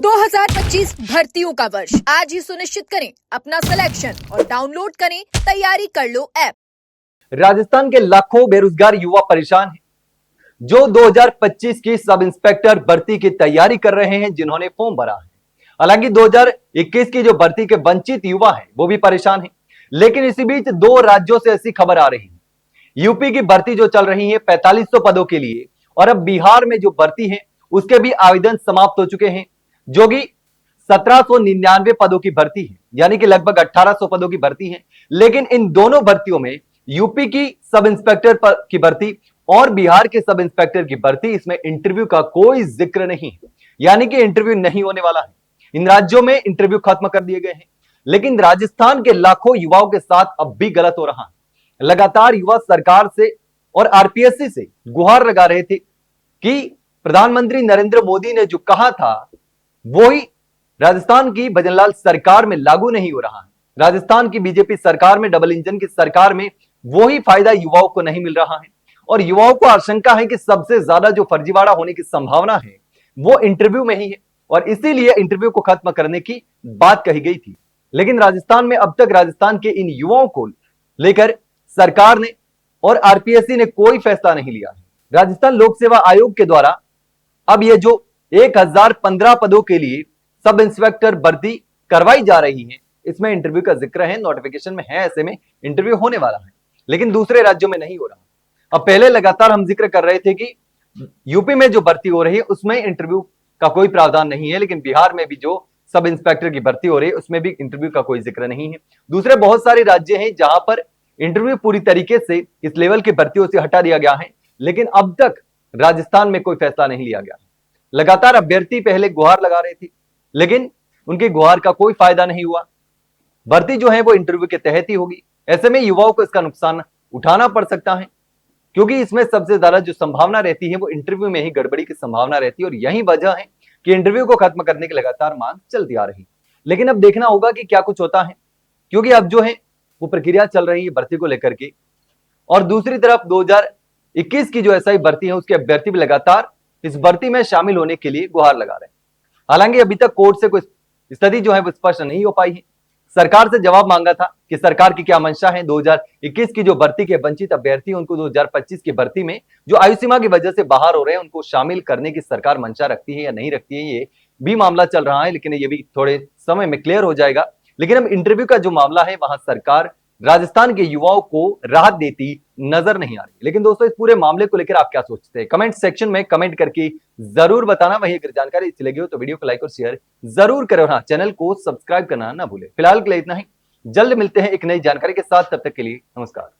2025 भर्तियों का वर्ष आज ही सुनिश्चित करें अपना सिलेक्शन और डाउनलोड करें तैयारी कर लो ऐप। राजस्थान के लाखों बेरोजगार युवा परेशान हैं, जो 2025 की सब इंस्पेक्टर भर्ती की तैयारी कर रहे हैं, जिन्होंने फॉर्म भरा है। हालांकि 2021 की जो भर्ती के वंचित युवा हैं, वो भी परेशान हैं। लेकिन इसी बीच दो राज्यों से ऐसी खबर आ रही है। यूपी की भर्ती जो चल रही है 4500 पदों के लिए, और अब बिहार में जो भर्ती है उसके भी आवेदन समाप्त हो चुके हैं, जो कि 1799 पदों की भर्ती है, यानी कि लगभग 1800 पदों की भर्ती है। लेकिन इन दोनों भर्तियों में यूपी की सब इंस्पेक्टर की भर्ती और बिहार के सब इंस्पेक्टर की भर्ती, इसमें इंटरव्यू का कोई जिक्र नहीं है, यानी कि इंटरव्यू नहीं होने वाला है। इन राज्यों में इंटरव्यू खत्म कर दिए गए हैं। लेकिन राजस्थान के लाखों युवाओं के साथ अब भी गलत हो रहा है। लगातार युवा सरकार से और आरपीएससी से गुहार लगा रहे थे कि प्रधानमंत्री नरेंद्र मोदी ने जो कहा था वो ही राजस्थान की भजनलाल सरकार में लागू नहीं हो रहा है। राजस्थान की बीजेपी सरकार में, डबल इंजन की सरकार में वो ही फायदा युवाओं को नहीं मिल रहा है। और युवाओं को आशंका है कि सबसे ज्यादा जो फर्जीवाड़ा होने की संभावना है वो इंटरव्यू में ही है, और इसीलिए इंटरव्यू को खत्म करने की बात कही गई थी। लेकिन राजस्थान में अब तक राजस्थान के इन युवाओं को लेकर सरकार ने और आरपीएससी ने कोई फैसला नहीं लिया है। राजस्थान लोक सेवा आयोग के द्वारा अब ये जो 1015 पदों के लिए सब इंस्पेक्टर भर्ती करवाई जा रही है, इसमें इंटरव्यू का जिक्र है, नोटिफिकेशन में है, ऐसे में इंटरव्यू होने वाला है। लेकिन दूसरे राज्यों में नहीं हो रहा। अब पहले लगातार हम जिक्र कर रहे थे कि यूपी में जो भर्ती हो रही है उसमें इंटरव्यू का कोई प्रावधान नहीं है, लेकिन बिहार में भी जो सब इंस्पेक्टर की भर्ती हो रही है उसमें भी इंटरव्यू का कोई जिक्र नहीं है। दूसरे बहुत सारे राज्य हैं जहां पर इंटरव्यू पूरी तरीके से इस लेवल की भर्तियों से हटा दिया गया है, लेकिन अब तक राजस्थान में कोई फैसला नहीं लिया गया। लगातार अभ्यर्थी पहले गुहार लगा रहे थे, लेकिन उनकी गुहार का कोई फायदा नहीं हुआ। भर्ती जो है वो इंटरव्यू के तहत ही होगी। ऐसे में युवाओं को इसका नुकसान उठाना पड़ सकता है, क्योंकि इसमें सबसे ज्यादा जो संभावना रहती है वो इंटरव्यू में ही गड़बड़ी की संभावना रहती है, और यही वजह है कि इंटरव्यू को खत्म करने की लगातार मांग चलती आ रही। लेकिन अब देखना होगा कि क्या कुछ होता है, क्योंकि अब जो है वो प्रक्रिया चल रही है भर्ती को लेकर के, और दूसरी तरफ 2021 की जो एसआई भर्ती है उसके अभ्यर्थी भी लगातार इस भर्ती में शामिल होने के लिए गुहार लगा रहे हैं। हालांकि अभी तक कोर्ट से कोई स्थिति जो है वो स्पष्ट नहीं हो पाई है। सरकार से जवाब मांगा था कि सरकार की क्या मंशा है। 2021 की जो भर्ती के वंचित अभ्यर्थी उनको 2025 की भर्ती में जो आयु सीमा की वजह से बाहर हो रहे हैं उनको शामिल करने की सरकार मंशा रखती है या नहीं रखती है, ये भी मामला चल रहा है। लेकिन ये भी थोड़े समय में क्लियर हो जाएगा। लेकिन अब इंटरव्यू का जो मामला है वहां सरकार राजस्थान के युवाओं को राहत देती नजर नहीं आ रही। लेकिन दोस्तों, इस पूरे मामले को लेकर आप क्या सोचते हैं, कमेंट सेक्शन में कमेंट करके जरूर बताना। वही अगर जानकारी अच्छी लगी हो तो वीडियो को लाइक और शेयर जरूर करो। हाँ, चैनल को सब्सक्राइब करना ना भूले। फिलहाल के लिए इतना ही, जल्द मिलते हैं एक नई जानकारी के साथ। तब तक के लिए नमस्कार।